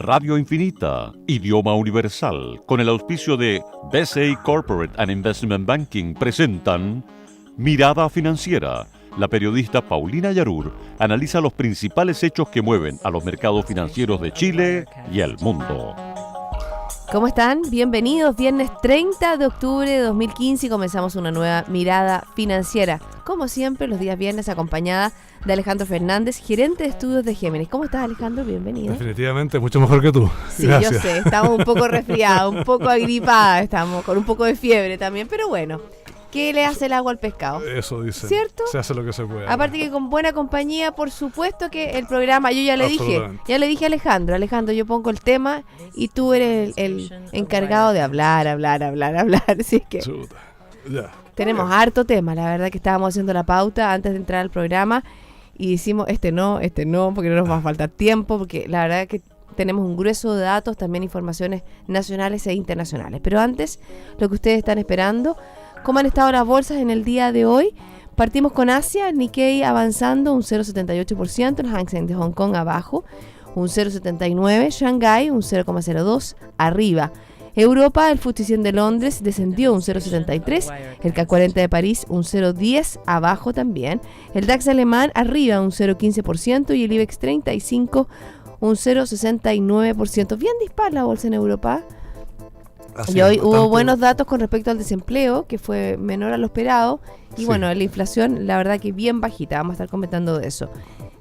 Radio Infinita, idioma universal, con el auspicio de BCI Corporate and Investment Banking, presentan Mirada Financiera. La periodista Paulina Yarur analiza los principales hechos que mueven a los mercados financieros de Chile y el mundo. ¿Cómo están? Bienvenidos. Viernes 30 de octubre de 2015 y comenzamos una nueva Mirada Financiera. Como siempre, los días viernes acompañada de Alejandro Fernández, gerente de estudios de Géminis. ¿Cómo estás, Alejandro? Bienvenido. Definitivamente, mucho mejor que tú. Sí, Gracias. yo sé. Estamos un poco resfriados, un poco agripados, estamos con un poco de fiebre también, pero bueno. ¿Qué le hace el agua al pescado? Eso dice. ¿Cierto? Se hace lo que se puede. Aparte que con buena compañía, por supuesto que el programa, yo ya le dije a Alejandro, yo pongo el tema y tú eres el encargado de hablar, así que Chuta. Ya. tenemos harto tema, la verdad que estábamos haciendo la pauta antes de entrar al programa y decimos este no, porque no nos va a faltar tiempo, porque la verdad que tenemos un grueso de datos, también informaciones nacionales e internacionales. Pero antes, lo que ustedes están esperando, ¿cómo han estado las bolsas en el día de hoy? Partimos con Asia, Nikkei avanzando un 0,78%, el Hang Seng de Hong Kong abajo, un 0,79%, Shanghái un 0,02% arriba. Europa, el FTSE 100 de Londres descendió un 0,73%, el CAC 40 de París un 0,10% abajo también, el DAX alemán arriba un 0,15% y el IBEX 35 un 0,69%. Bien dispar la bolsa en Europa. Y hoy hubo buenos datos con respecto al desempleo, que fue menor a lo esperado. Y bueno, la inflación, la verdad que bien bajita. Vamos a estar comentando de eso.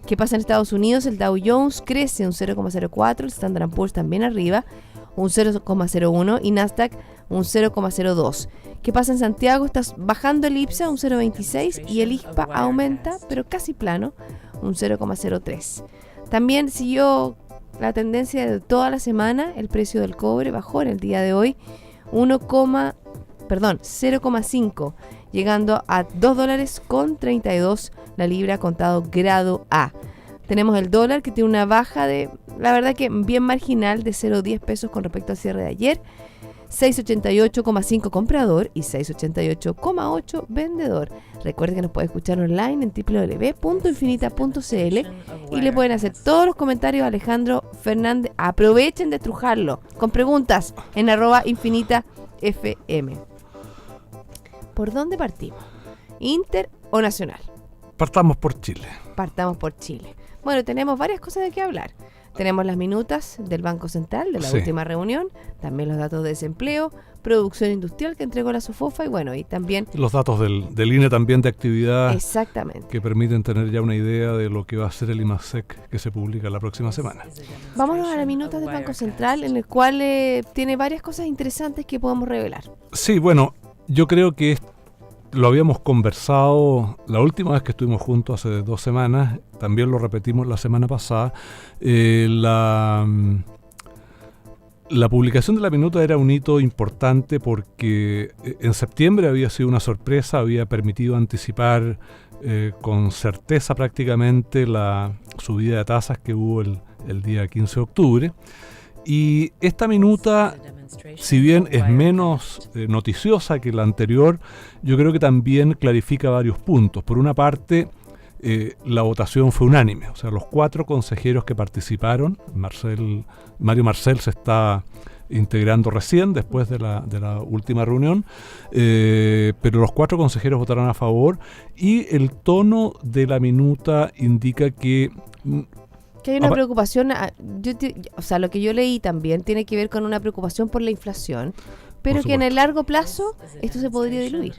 ¿Qué pasa en Estados Unidos? El Dow Jones crece un 0,04%, el Standard & Poor's también arriba, un 0,01%, y Nasdaq un 0,02%. ¿Qué pasa en Santiago? Está bajando el IPSA un 0,26% y el ISPA aumenta, pero casi plano, un 0,03%. También siguió la tendencia de toda la semana. El precio del cobre bajó en el día de hoy 0,5, llegando a $2.32 la libra contado grado A. Tenemos el dólar que tiene una baja de, la verdad que bien marginal, de 0,10 pesos con respecto al cierre de ayer. 688,5 comprador y 688,8 vendedor. Recuerden que nos puede escuchar online en www.infinita.cl y le pueden hacer todos los comentarios a Alejandro Fernández. Aprovechen de estrujarlo con preguntas en @infinitafm. ¿Por dónde partimos? ¿Inter o nacional? Partamos por Chile. Partamos por Chile. Bueno, tenemos varias cosas de qué hablar. Tenemos las minutas del Banco Central de la última reunión, también los datos de desempleo, producción industrial que entregó la SOFOFA y bueno, y también los datos del INE también de actividad. Exactamente. Que permiten tener ya una idea de lo que va a ser el IMASEC que se publica la próxima semana. Vámonos a las minutas del Banco Central, en el cual tiene varias cosas interesantes que podemos revelar. Sí, bueno, yo creo que lo habíamos conversado la última vez que estuvimos juntos hace 2 semanas, también lo repetimos la semana pasada. La publicación de la minuta era un hito importante porque en septiembre había sido una sorpresa, había permitido anticipar con certeza prácticamente la subida de tasas que hubo el día 15 de octubre. Y esta minuta, si bien es menos noticiosa que la anterior, yo creo que también clarifica varios puntos. Por una parte, la votación fue unánime. O sea, los 4 consejeros que participaron, Mario Marcel se está integrando recién, después de la última reunión, pero los 4 consejeros votaron a favor y el tono de la minuta indica que hay una preocupación, lo que yo leí también tiene que ver con una preocupación por la inflación, pero que en el largo plazo esto se podría diluir.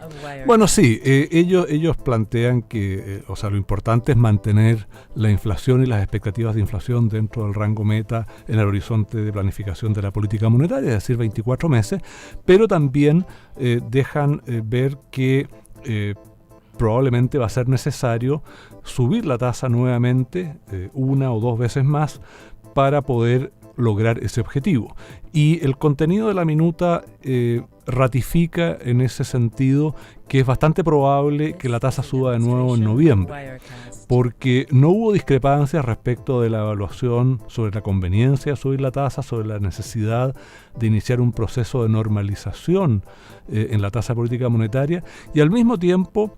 Bueno, sí, ellos plantean que lo importante es mantener la inflación y las expectativas de inflación dentro del rango meta en el horizonte de planificación de la política monetaria, es decir, 24 meses, pero también dejan ver que probablemente va a ser necesario subir la tasa nuevamente 1 o 2 veces más para poder lograr ese objetivo. Y el contenido de la minuta ratifica en ese sentido que es bastante probable que la tasa suba de nuevo en noviembre, porque no hubo discrepancias respecto de la evaluación sobre la conveniencia de subir la tasa, sobre la necesidad de iniciar un proceso de normalización en la tasa política monetaria, y al mismo tiempo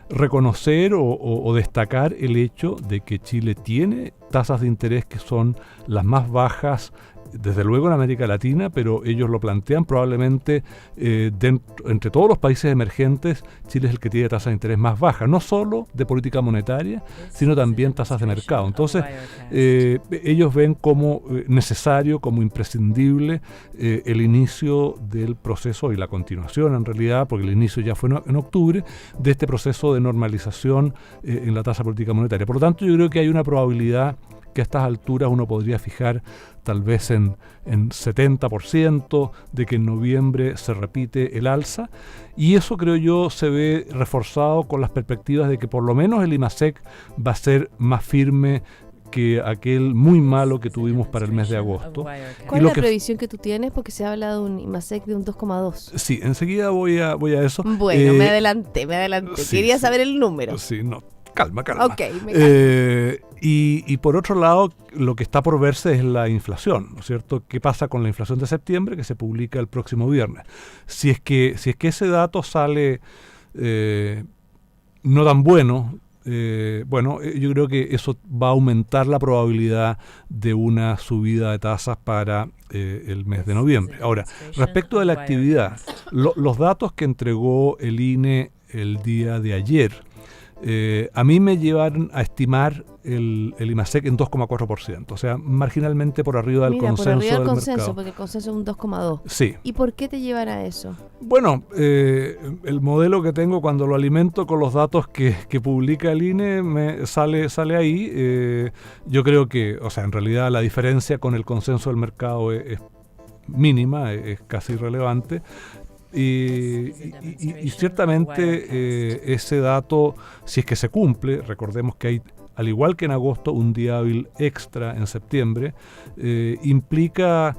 reconocer o destacar el hecho de que Chile tiene tasas de interés que son las más bajas, desde luego en América Latina, pero ellos lo plantean probablemente entre todos los países emergentes. Chile es el que tiene tasas de interés más bajas, no solo de política monetaria, sino también tasas de mercado. Entonces, ellos ven como necesario, como imprescindible el inicio del proceso y la continuación, en realidad, porque el inicio ya fue en octubre, de este proceso de normalización en la tasa política monetaria. Por lo tanto, yo creo que hay una probabilidad que a estas alturas uno podría fijar tal vez en 70% de que en noviembre se repite el alza, y eso creo yo se ve reforzado con las perspectivas de que por lo menos el IMASEC va a ser más firme que aquel muy malo que tuvimos para el mes de agosto. ¿Cuál es la previsión que tú tienes? Porque se habla de un IMASEC de un 2,2. Sí, enseguida voy a eso. Bueno, me adelanté. Sí, Quería saber el número. Sí, no. Calma. Ok, me calmo. Y por otro lado, lo que está por verse es la inflación, ¿no es cierto? ¿Qué pasa con la inflación de septiembre, que se publica el próximo viernes? Si es que ese dato sale no tan bueno, yo creo que eso va a aumentar la probabilidad de una subida de tasas para el mes de noviembre. Ahora, respecto de la actividad, los datos que entregó el INE el día de ayer, a mí me llevaron a estimar el IMASEC en 2,4%, o sea, marginalmente por arriba del consenso del mercado. Porque el consenso es un 2,2. Sí. ¿Y por qué te llevan a eso? Bueno, el modelo que tengo cuando lo alimento con los datos que publica el INE me sale ahí. Yo creo que, o sea, en realidad la diferencia con el consenso del mercado es mínima, es casi irrelevante. Y ciertamente ese dato, si es que se cumple, recordemos que hay, al igual que en agosto, un día hábil extra en septiembre, implica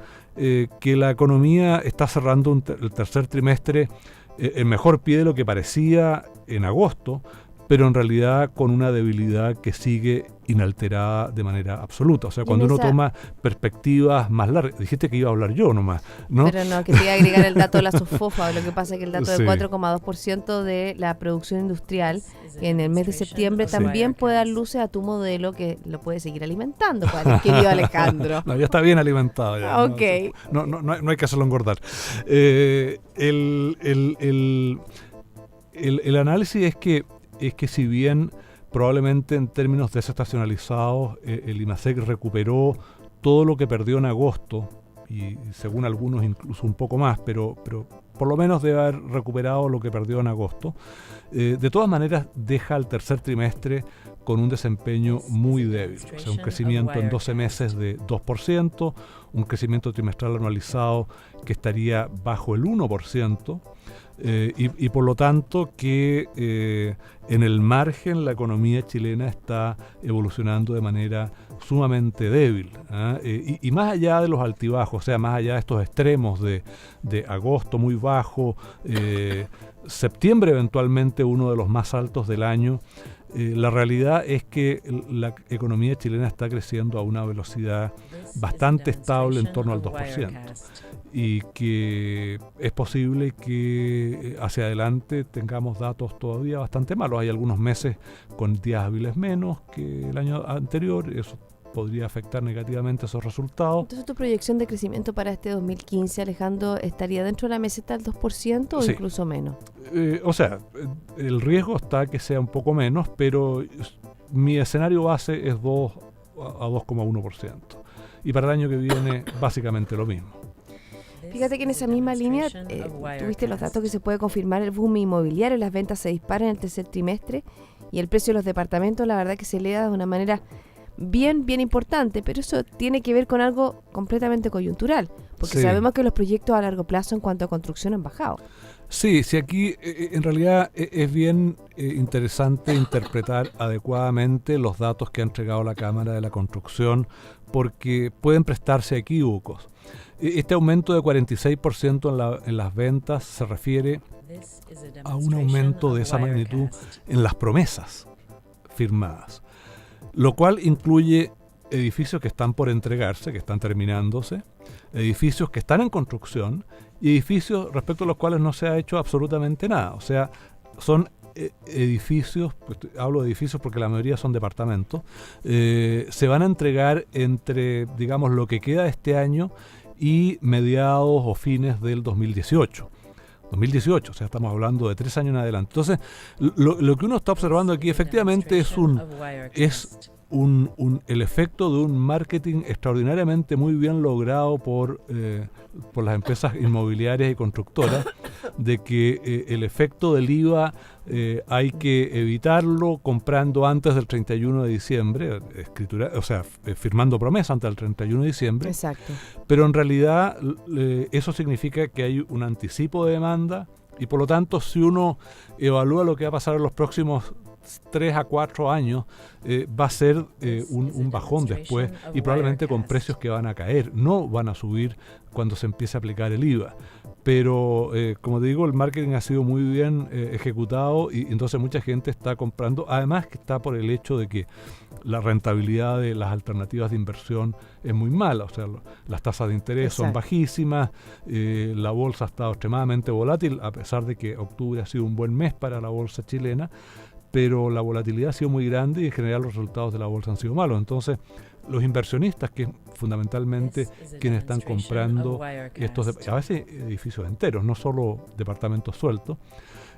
que la economía está cerrando el tercer trimestre en mejor pie de lo que parecía en agosto, pero en realidad con una debilidad que sigue inalterada de manera absoluta. O sea, cuando uno toma perspectivas más largas, dijiste que iba a hablar yo nomás, ¿no? Pero no, que te iba a agregar el dato de la SOFOFA. Lo que pasa es que el dato del 4,2% de la producción industrial en el mes de septiembre también puede dar luces a tu modelo, que lo puede seguir alimentando, querido Alejandro. No, ya está bien alimentado. Ya, ok. No hay que hacerlo engordar. El análisis es que si bien probablemente en términos desestacionalizados el IMASEC recuperó todo lo que perdió en agosto, y según algunos incluso un poco más, pero por lo menos debe haber recuperado lo que perdió en agosto, de todas maneras deja el tercer trimestre con un desempeño muy débil, o sea, un crecimiento en 12 meses de 2%, un crecimiento trimestral anualizado que estaría bajo el 1%, y por lo tanto que en el margen la economía chilena está evolucionando de manera sumamente débil, y más allá de los altibajos, o sea, más allá de estos extremos de agosto muy bajo, septiembre eventualmente uno de los más altos del año, la realidad es que la economía chilena está creciendo a una velocidad bastante estable, en torno al 2%. Y que es posible que hacia adelante tengamos datos todavía bastante malos. Hay algunos meses con días hábiles menos que el año anterior, eso podría afectar negativamente esos resultados. Entonces, ¿tu proyección de crecimiento para este 2015, Alejandro, estaría dentro de la meseta del 2% o incluso menos? O sea, el riesgo está que sea un poco menos, pero mi escenario base es 2 a 2,1%. Y para el año que viene, básicamente lo mismo. Fíjate que en esa misma línea tuviste los datos que se puede confirmar el boom inmobiliario, las ventas se disparan en el tercer trimestre y el precio de los departamentos, la verdad que se eleva de una manera bien importante, pero eso tiene que ver con algo completamente coyuntural, porque sabemos que los proyectos a largo plazo en cuanto a construcción han bajado. Sí, aquí en realidad es bien interesante interpretar adecuadamente los datos que ha entregado la Cámara de la Construcción, porque pueden prestarse a equívocos. Este aumento de 46% en las ventas se refiere a un aumento de esa magnitud en las promesas firmadas, lo cual incluye edificios que están por entregarse, que están terminándose, edificios que están en construcción y edificios respecto a los cuales no se ha hecho absolutamente nada. O sea, son edificios, pues, hablo de edificios porque la mayoría son departamentos, se van a entregar entre, digamos, lo que queda de este año y mediados o fines del 2018. 2018, o sea, estamos hablando de 3 años en adelante. Entonces, lo que uno está observando aquí efectivamente es el efecto de un marketing extraordinariamente muy bien logrado por las empresas inmobiliarias y constructoras, de que el efecto del IVA hay que evitarlo comprando antes del 31 de diciembre, firmando promesa antes del 31 de diciembre. Exacto. Pero en realidad eso significa que hay un anticipo de demanda y por lo tanto si uno evalúa lo que va a pasar en los próximos 3 a 4 años, va a ser un bajón después y probablemente con precios que van a caer, no van a subir cuando se empiece a aplicar el IVA. Pero, como te digo, el marketing ha sido muy bien ejecutado y entonces mucha gente está comprando, además que está por el hecho de que la rentabilidad de las alternativas de inversión es muy mala, o sea, las tasas de interés son bajísimas, la bolsa ha estado extremadamente volátil, a pesar de que octubre ha sido un buen mes para la bolsa chilena, pero la volatilidad ha sido muy grande y en general los resultados de la bolsa han sido malos. Entonces, los inversionistas, que fundamentalmente quienes están comprando estos, a veces edificios enteros, no solo departamentos sueltos,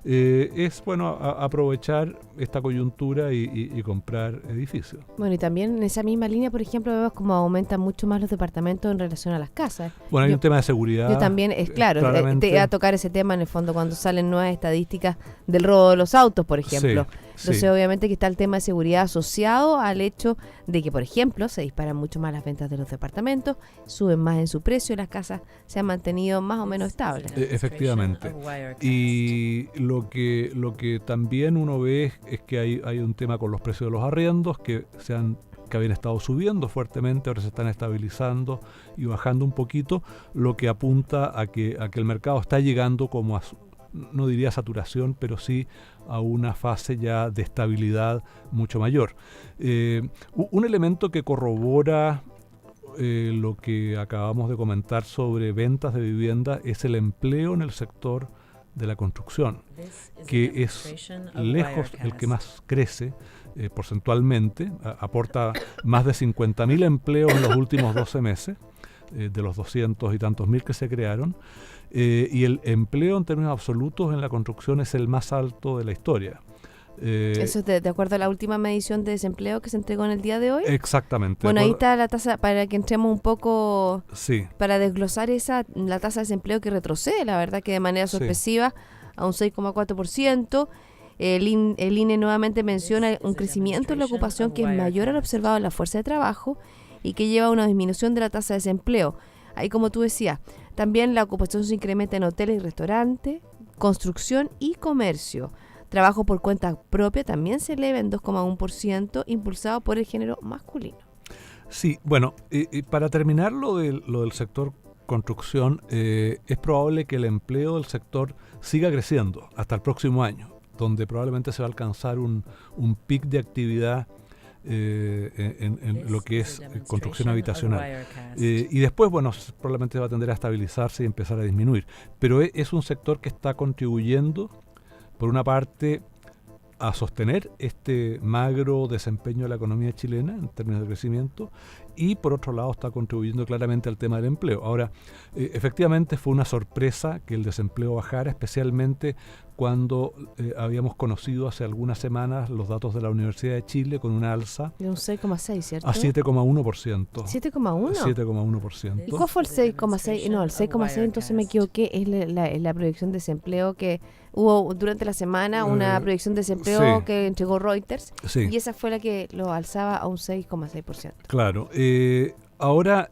es bueno aprovechar esta coyuntura y comprar edificios. Bueno, y también en esa misma línea, por ejemplo, vemos cómo aumentan mucho más los departamentos en relación a las casas. Bueno, hay un tema de seguridad. Yo también, te iba a tocar ese tema en el fondo cuando salen nuevas estadísticas del robo de los autos, por ejemplo. Entonces, obviamente que está el tema de seguridad asociado al hecho de que, por ejemplo, se disparan mucho más las ventas de los departamentos, suben más en su precio y las casas se han mantenido más o menos estables. Efectivamente. Y lo que también uno ve es que hay un tema con los precios de los arriendos que habían estado subiendo fuertemente, ahora se están estabilizando y bajando un poquito, lo que apunta a que el mercado está llegando como a, no diría saturación, pero sí a una fase ya de estabilidad mucho mayor. Un elemento que corrobora lo que acabamos de comentar sobre ventas de vivienda es el empleo en el sector de la construcción, que es lejos el que más crece porcentualmente, aporta más de 50.000 empleos en los últimos 12 meses, de los 200 y tantos mil que se crearon, y el empleo en términos absolutos en la construcción es el más alto de la historia. Eso es de acuerdo a la última medición de desempleo que se entregó en el día de hoy. Exactamente. Bueno, ahí está la tasa, para que entremos un poco, sí, para desglosar la tasa de desempleo que retrocede, la verdad que de manera sorpresiva, a un 6,4%. El INE nuevamente menciona un crecimiento en la ocupación que es mayor al observado en la fuerza de trabajo y que lleva a una disminución de la tasa de desempleo. Ahí, como tú decías, también la ocupación se incrementa en hoteles y restaurantes, construcción y comercio. Trabajo por cuenta propia también se eleva en 2,1%, impulsado por el género masculino. Sí, bueno, para terminar lo del sector construcción, es probable que el empleo del sector siga creciendo hasta el próximo año, donde probablemente se va a alcanzar un pic de actividad en lo que es construcción habitacional. Y después, bueno, probablemente va a tender a estabilizarse y empezar a disminuir. Pero es un sector que está contribuyendo, por una parte, a sostener este magro desempeño de la economía chilena en términos de crecimiento y por otro lado está contribuyendo claramente al tema del empleo. Ahora, efectivamente fue una sorpresa que el desempleo bajara, especialmente cuando habíamos conocido hace algunas semanas los datos de la Universidad de Chile con una alza de un 6,6, ¿cierto? A 7,1%. ¿7,1? 7,1%. ¿Y cuál fue el 6,6? No, el 6,6 entonces me equivoqué, es la proyección de desempleo que hubo durante la semana, una proyección de desempleo que entregó Reuters, y esa fue la que lo alzaba a un 6,6%. Claro. Ahora,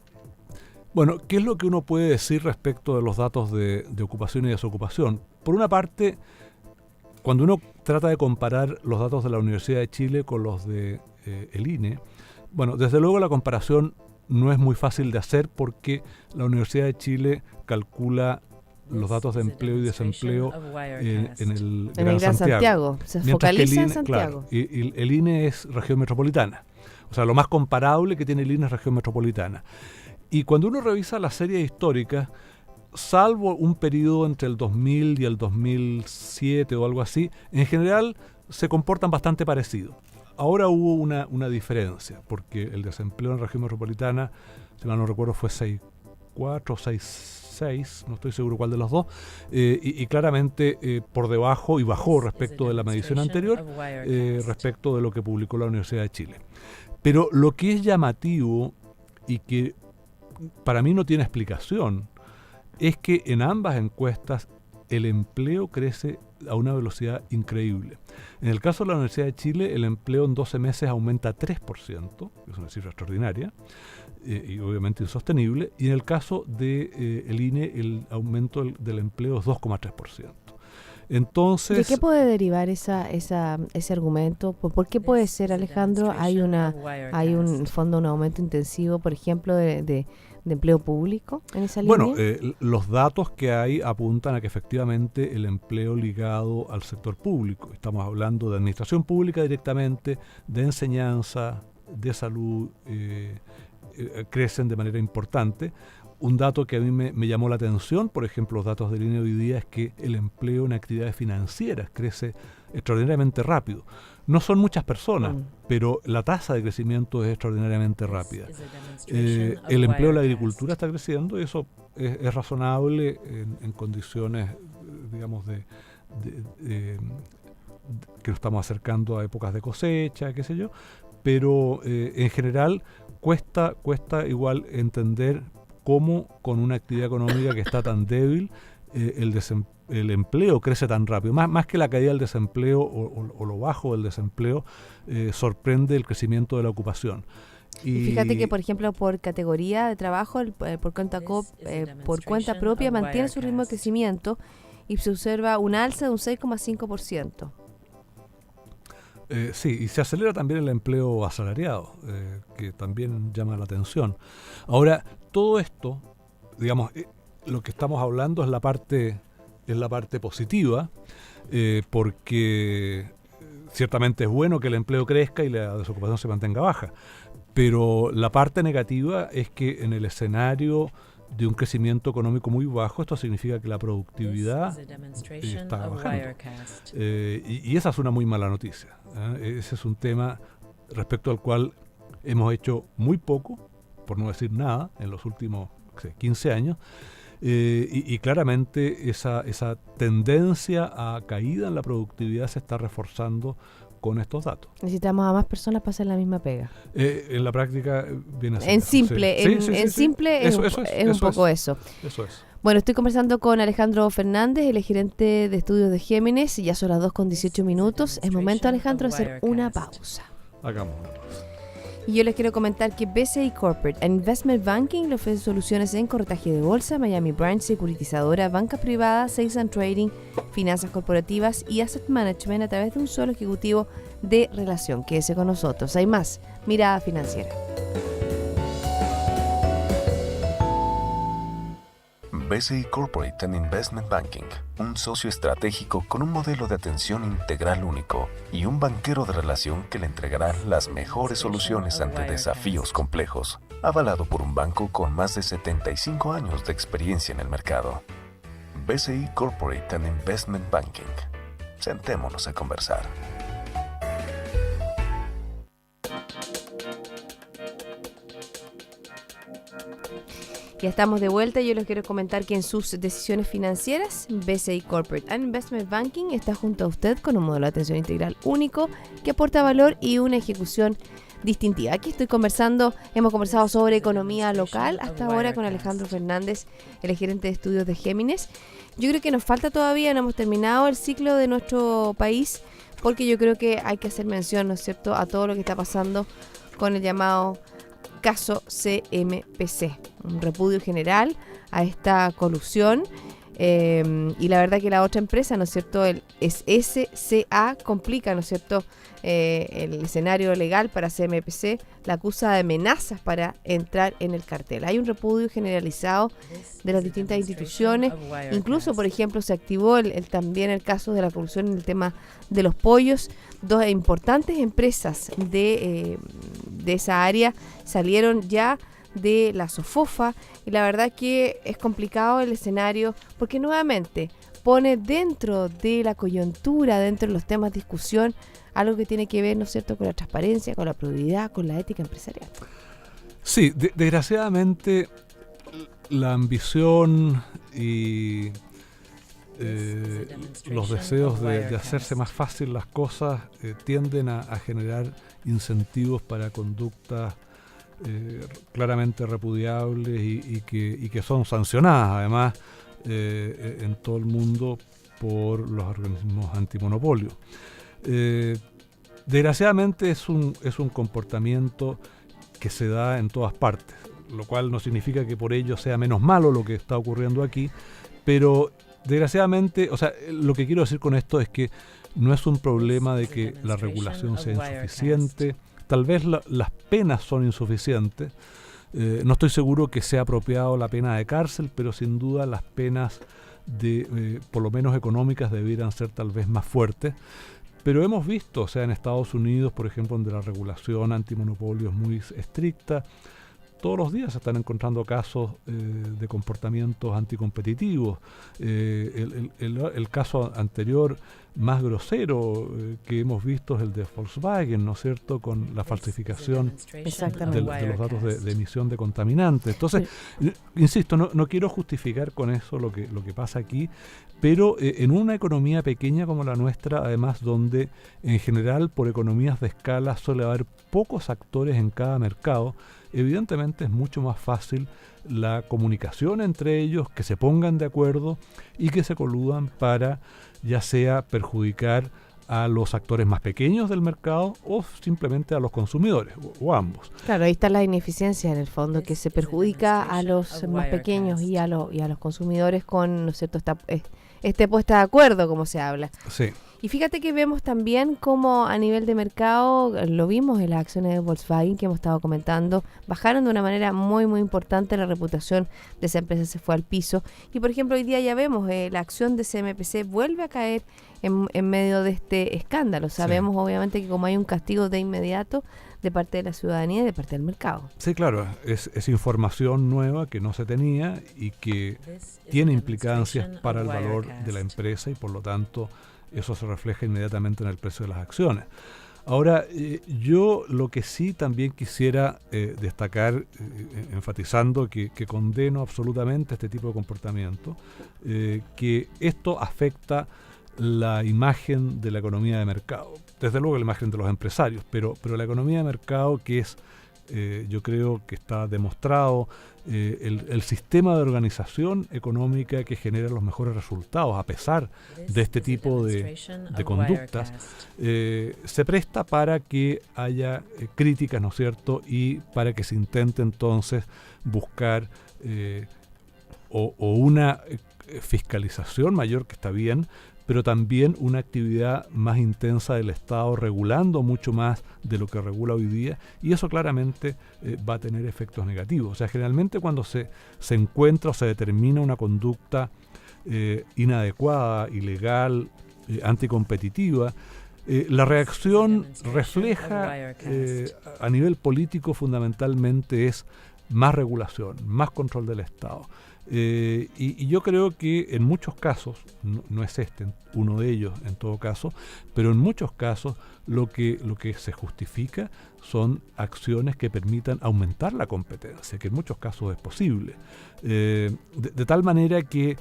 bueno, ¿qué es lo que uno puede decir respecto de los datos de ocupación y desocupación? Por una parte, cuando uno trata de comparar los datos de la Universidad de Chile con los de el INE, bueno, desde luego la comparación no es muy fácil de hacer porque la Universidad de Chile calcula los datos de empleo y desempleo en el Gran Santiago. Se focaliza en Santiago. Claro, y el INE es región metropolitana. O sea, lo más comparable que tiene el INE es región metropolitana. Y cuando uno revisa las series históricas, salvo un periodo entre el 2000 y el 2007 o algo así, en general se comportan bastante parecido. Ahora hubo una diferencia, porque el desempleo en la región metropolitana, si mal no recuerdo, fue 6,4 o 6,6, no estoy seguro cuál de los dos, y claramente por debajo y bajó respecto de la medición anterior, respecto de lo que publicó la Universidad de Chile. Pero lo que es llamativo y que para mí no tiene explicación es que en ambas encuestas el empleo crece a una velocidad increíble. En el caso de la Universidad de Chile, el empleo en 12 meses aumenta 3%, que es una cifra extraordinaria y obviamente insostenible, y en el caso de el INE, el aumento del empleo es 2,3%. Entonces, ¿de qué puede derivar ese argumento? ¿Por qué puede ser, Alejandro? Hay un fondo, un aumento intensivo, por ejemplo, de empleo público en esa línea. Bueno, los datos que hay apuntan a que efectivamente el empleo ligado al sector público, estamos hablando de administración pública directamente, de enseñanza, de salud, crecen de manera importante. Un dato que a mí me llamó la atención, por ejemplo, los datos del INE hoy día, es que el empleo en actividades financieras crece extraordinariamente rápido. No son muchas personas, pero la tasa de crecimiento es extraordinariamente rápida. El empleo en la agricultura está creciendo y eso es razonable en condiciones, digamos, que nos estamos acercando a épocas de cosecha, qué sé yo, pero en general cuesta igual entender cómo con una actividad económica que está tan débil, el empleo crece tan rápido. Más que la caída del desempleo o lo bajo del desempleo, sorprende el crecimiento de la ocupación. Y fíjate que, por ejemplo, por categoría de trabajo, por cuenta propia mantiene su ritmo de crecimiento y se observa un alza de un 6,5%. Sí, y se acelera también el empleo asalariado, que también llama la atención. Ahora, todo esto, digamos, lo que estamos hablando es la parte positiva, porque ciertamente es bueno que el empleo crezca y la desocupación se mantenga baja, pero la parte negativa es que en el escenario de un crecimiento económico muy bajo, esto significa que la productividad está bajando. Y esa es una muy mala noticia. Ese es un tema respecto al cual hemos hecho muy poco, por no decir nada, en los últimos 15 años, y claramente esa tendencia a caída en la productividad se está reforzando con estos datos. Necesitamos a más personas para hacer la misma pega. En la práctica viene a ser. En simple, simple es un poco eso. Eso es. Bueno, estoy conversando con Alejandro Fernández, el gerente de estudios de Géminis, y ya son las 2:18. Es momento, Alejandro, de hacer una pausa. Hagamos una pausa. Y yo les quiero comentar que BCI Corporate and Investment Banking le ofrece soluciones en corretaje de bolsa, Miami Branch, securitizadora, banca privada, sales and trading, finanzas corporativas y asset management a través de un solo ejecutivo de relación. Quédese con nosotros. Hay más. Mirada Financiera. BCI Corporate and Investment Banking, un socio estratégico con un modelo de atención integral único y un banquero de relación que le entregará las mejores soluciones ante desafíos complejos, avalado por un banco con más de 75 años de experiencia en el mercado. BCI Corporate and Investment Banking. Sentémonos a conversar. Ya estamos de vuelta y yo les quiero comentar que en sus decisiones financieras, BCI Corporate and Investment Banking está junto a usted con un modelo de atención integral único que aporta valor y una ejecución distintiva. Aquí hemos conversado sobre economía local hasta ahora con Alejandro Fernández, el gerente de estudios de Géminis. Yo creo que nos falta todavía, no hemos terminado el ciclo de nuestro país, porque yo creo que hay que hacer mención, ¿no es cierto?, a todo lo que está pasando con el llamado caso CMPC, un repudio general a esta colusión, y la verdad que la otra empresa, ¿no es cierto?, el SCA complica, ¿no es cierto?, el escenario legal para CMPC, la acusa de amenazas para entrar en el cartel. Hay un repudio generalizado de las distintas instituciones, incluso, por ejemplo, se activó también el caso de la corrupción en el tema de los pollos. Dos importantes empresas de esa área salieron ya de la SOFOFA, y la verdad que es complicado el escenario porque nuevamente pone dentro de la coyuntura, dentro de los temas de discusión, algo que tiene que ver, ¿no es cierto?, con la transparencia, con la probidad, con la ética empresarial. Sí, desgraciadamente la ambición y los deseos de hacerse más fácil las cosas tienden a generar incentivos para conductas claramente repudiables y que son sancionadas además en todo el mundo por los organismos antimonopolio. Desgraciadamente es un comportamiento que se da en todas partes, lo cual no significa que por ello sea menos malo lo que está ocurriendo aquí, pero desgraciadamente, o sea, lo que quiero decir con esto es que no es un problema de que la regulación sea insuficiente, tal vez las penas son insuficientes, no estoy seguro que sea apropiado la pena de cárcel, pero sin duda las penas por lo menos económicas debieran ser tal vez más fuertes. Pero hemos visto, o sea, en Estados Unidos, por ejemplo, donde la regulación antimonopolio es muy estricta, todos los días se están encontrando casos de comportamientos anticompetitivos. El caso anterior más grosero que hemos visto es el de Volkswagen, ¿no es cierto?, con la falsificación de los datos de emisión de contaminantes. Entonces, insisto, no quiero justificar con eso lo que pasa aquí, pero en una economía pequeña como la nuestra, además donde en general por economías de escala suele haber pocos actores en cada mercado, evidentemente es mucho más fácil la comunicación entre ellos, que se pongan de acuerdo y que se coludan para ya sea perjudicar a los actores más pequeños del mercado o simplemente a los consumidores, o ambos. Claro, ahí está la ineficiencia en el fondo, que se perjudica a los más pequeños y a los consumidores con, ¿no es cierto?, esta puesta de acuerdo, como se habla. Sí. Y fíjate que vemos también cómo a nivel de mercado, lo vimos en las acciones de Volkswagen que hemos estado comentando, bajaron de una manera muy muy importante, la reputación de esa empresa se fue al piso. Y por ejemplo hoy día ya vemos, la acción de CMPC vuelve a caer en medio de este escándalo. Sabemos obviamente que como hay un castigo de inmediato de parte de la ciudadanía y de parte del mercado. Sí, claro, es información nueva que no se tenía y que tiene implicancias para el valor de la empresa y por lo tanto eso se refleja inmediatamente en el precio de las acciones. Ahora, yo lo que sí también quisiera destacar, enfatizando que condeno absolutamente este tipo de comportamiento, que esto afecta la imagen de la economía de mercado. Desde luego la imagen de los empresarios, pero la economía de mercado que es, yo creo que está demostrado, el sistema de organización económica que genera los mejores resultados a pesar de este tipo de conductas, se presta para que haya críticas, ¿no es cierto?, y para que se intente entonces buscar o una fiscalización mayor, que está bien, pero también una actividad más intensa del Estado regulando mucho más de lo que regula hoy día, y eso claramente va a tener efectos negativos. O sea, generalmente cuando se encuentra o se determina una conducta inadecuada, ilegal, anticompetitiva, la reacción refleja a nivel político fundamentalmente es más regulación, más control del Estado. Y yo creo que en muchos casos, no es uno de ellos en todo caso, pero en muchos casos lo que se justifica son acciones que permitan aumentar la competencia, que en muchos casos es posible. De tal manera que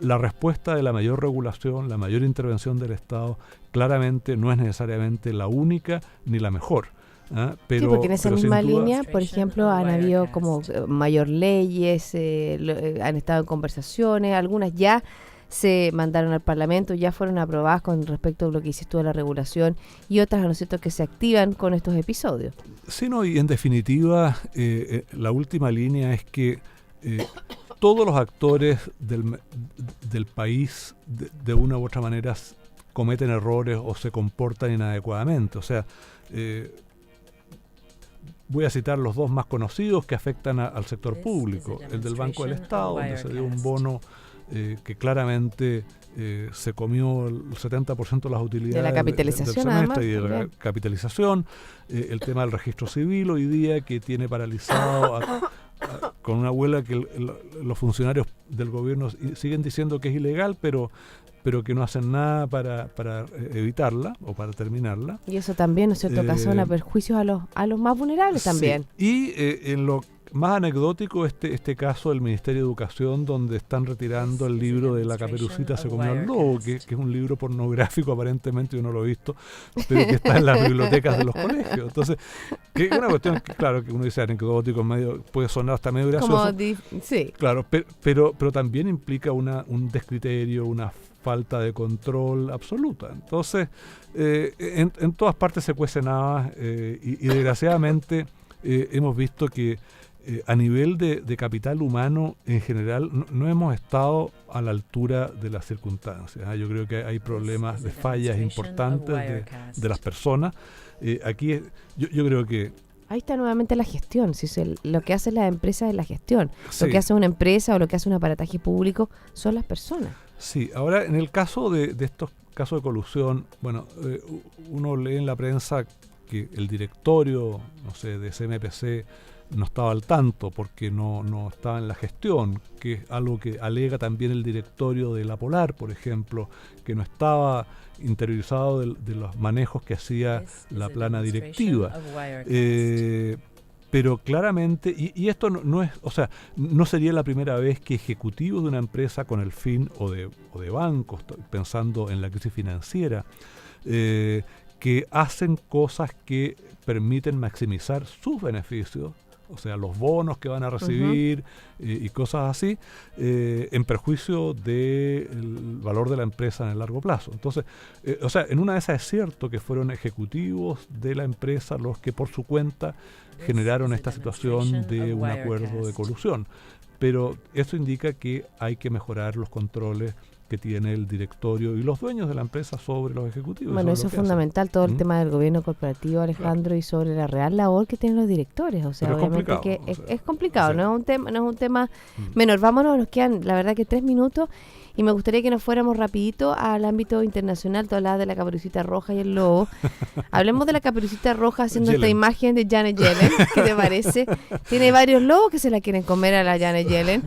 la respuesta de la mayor regulación, la mayor intervención del Estado, claramente no es necesariamente la única ni la mejor. Pero, sí, porque en esa misma duda, línea, por ejemplo, han habido como mayor leyes, han estado en conversaciones, algunas ya se mandaron al Parlamento, ya fueron aprobadas con respecto a lo que hiciste tú de la regulación, y otras, ¿no es cierto?, que se activan con estos episodios. Sí, no, y en definitiva, la última línea es que todos los actores del país, de una u otra manera, cometen errores o se comportan inadecuadamente. O sea, voy a citar los dos más conocidos que afectan al sector público. El del Banco del Estado, donde se dio un bono que claramente se comió el 70% de las utilidades de la capitalización, del semestre, además, y de la capitalización. El tema del registro civil hoy día, que tiene paralizado con una huelga que los funcionarios del gobierno siguen diciendo que es ilegal, pero que no hacen nada para evitarla o para terminarla. Y eso también, ¿no es cierto?, ocasiona perjuicios a los más vulnerables también. Sí. Y en lo más anecdótico, este caso del Ministerio de Educación, donde están retirando el libro de La Caperucita se comió al lobo, que es un libro pornográfico, aparentemente yo no lo he visto, pero que está en las bibliotecas de los colegios. Entonces, que es una cuestión que, claro, que uno dice anecdótico, puede sonar hasta medio gracioso. Sí. Claro, pero también implica un descriterio, una falta de control absoluta. Entonces, en todas partes se cuecen habas, y desgraciadamente hemos visto que a nivel de capital humano en general no hemos estado a la altura de las circunstancias. Yo creo que hay problemas de fallas importantes de las personas. Aquí yo creo que ahí está nuevamente la gestión. Lo que hace la empresa es la gestión. Sí. Lo que hace una empresa o lo que hace un aparataje público son las personas. Sí, ahora en el caso de estos casos de colusión, bueno, uno lee en la prensa que el directorio, no sé, de CMPC no estaba al tanto porque no estaba en la gestión, que es algo que alega también el directorio de La Polar, por ejemplo, que no estaba interiorizado de los manejos que hacía la plana directiva. Pero claramente, y esto no es, o sea, no sería la primera vez que ejecutivos de una empresa con el fin, o de bancos, pensando en la crisis financiera, que hacen cosas que permiten maximizar sus beneficios, o sea, los bonos que van a recibir, y cosas así, en perjuicio del valor de la empresa en el largo plazo. Entonces, o sea, en una de esas es cierto que fueron ejecutivos de la empresa los que por su cuenta generaron esta situación de un acuerdo de colusión, pero eso indica que hay que mejorar los controles que tiene el directorio y los dueños de la empresa sobre los ejecutivos. Bueno, eso es fundamental, todo el tema del gobierno corporativo, Alejandro, claro, y sobre la real labor que tienen los directores. O sea, pero obviamente es complicado, sí, no es un tema menor. Vámonos, nos quedan, la verdad, que 3 minutos y me gustaría que nos fuéramos rapidito al ámbito internacional. Tú hablabas de la Caperucita Roja y el lobo. Hablemos de la Caperucita Roja haciendo esta imagen de Janet Yellen. ¿Qué te parece? Tiene varios lobos que se la quieren comer a la Janet Yellen,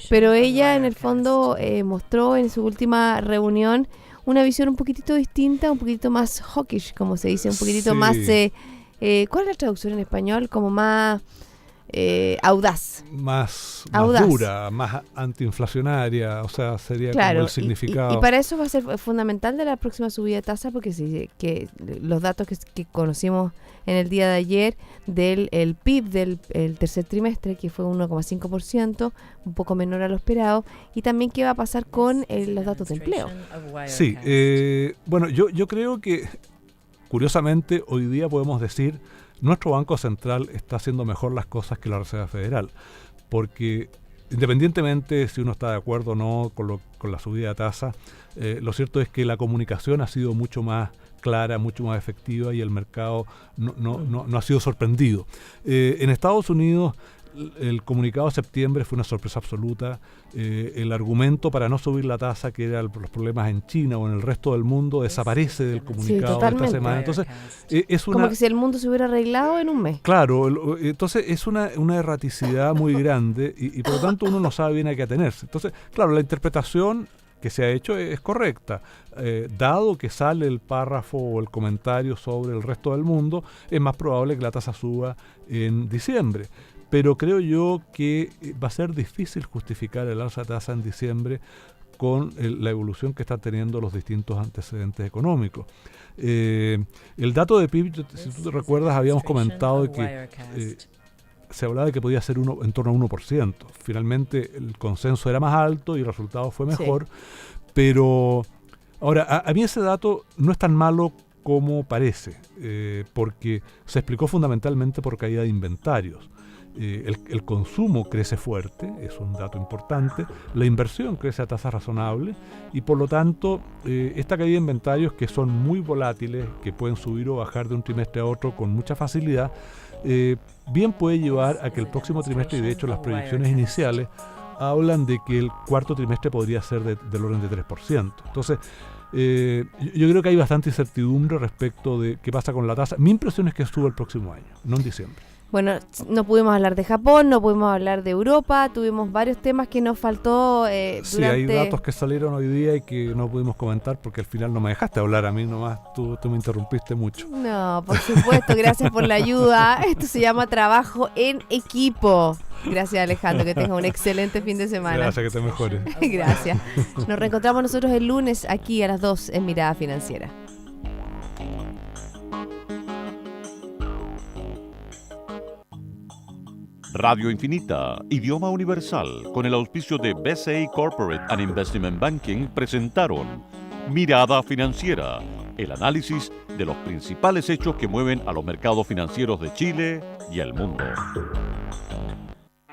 pero ella en el fondo mostró en su última reunión una visión un poquitito distinta, un poquitito más hawkish, como se dice, un poquitito más, ¿cuál es la traducción en español? Como más audaz. Más dura, más antiinflacionaria, o sea, sería claro, como el significado. Y para eso va a ser fundamental de la próxima subida de tasa, porque que los datos que conocimos en el día de ayer del PIB del tercer trimestre, que fue 1,5%, un poco menor a lo esperado, y también qué va a pasar con los datos de empleo. Sí, bueno, yo creo que curiosamente hoy día podemos decir nuestro Banco Central está haciendo mejor las cosas que la Reserva Federal, porque independientemente si uno está de acuerdo o no con la subida de tasa, lo cierto es que la comunicación ha sido mucho más clara, mucho más efectiva, y el mercado no ha sido sorprendido. En Estados Unidos el comunicado de septiembre fue una sorpresa absoluta. El argumento para no subir la tasa, que eran los problemas en China o en el resto del mundo, desaparece del comunicado de esta semana. Entonces, es como que si el mundo se hubiera arreglado en un mes. Claro, entonces es una erraticidad muy grande y por lo tanto uno no sabe bien a qué atenerse. Entonces, claro, la interpretación que se ha hecho es correcta. Dado que sale el párrafo o el comentario sobre el resto del mundo, es más probable que la tasa suba en diciembre. Pero creo yo que va a ser difícil justificar el alza de tasa en diciembre con la evolución que están teniendo los distintos antecedentes económicos. El dato de PIB, si tú te recuerdas, habíamos comentado de que se hablaba de que podía ser en torno a 1%. Finalmente el consenso era más alto y el resultado fue mejor. Sí. Pero ahora, a mí ese dato no es tan malo como parece, porque se explicó fundamentalmente por caída de inventarios. El consumo crece fuerte, es un dato importante, la inversión crece a tasas razonables y por lo tanto esta caída de inventarios, que son muy volátiles, que pueden subir o bajar de un trimestre a otro con mucha facilidad, bien puede llevar a que el próximo trimestre, y de hecho las proyecciones iniciales hablan de que el cuarto trimestre podría ser del orden de 3%. Entonces yo creo que hay bastante incertidumbre respecto de qué pasa con la tasa. Mi impresión es que sube el próximo año, no en diciembre. Bueno, no pudimos hablar de Japón, no pudimos hablar de Europa, tuvimos varios temas que nos faltó Sí, hay datos que salieron hoy día y que no pudimos comentar porque al final no me dejaste hablar a mí nomás, tú me interrumpiste mucho. No, por supuesto, gracias por la ayuda. Esto se llama trabajo en equipo. Gracias, Alejandro, que tenga un excelente fin de semana. Gracias, que te mejores. Gracias. Nos reencontramos nosotros el lunes aquí a las 2 en Mirada Financiera. Radio Infinita, idioma universal, con el auspicio de BCI Corporate and Investment Banking, presentaron Mirada Financiera, el análisis de los principales hechos que mueven a los mercados financieros de Chile y el mundo.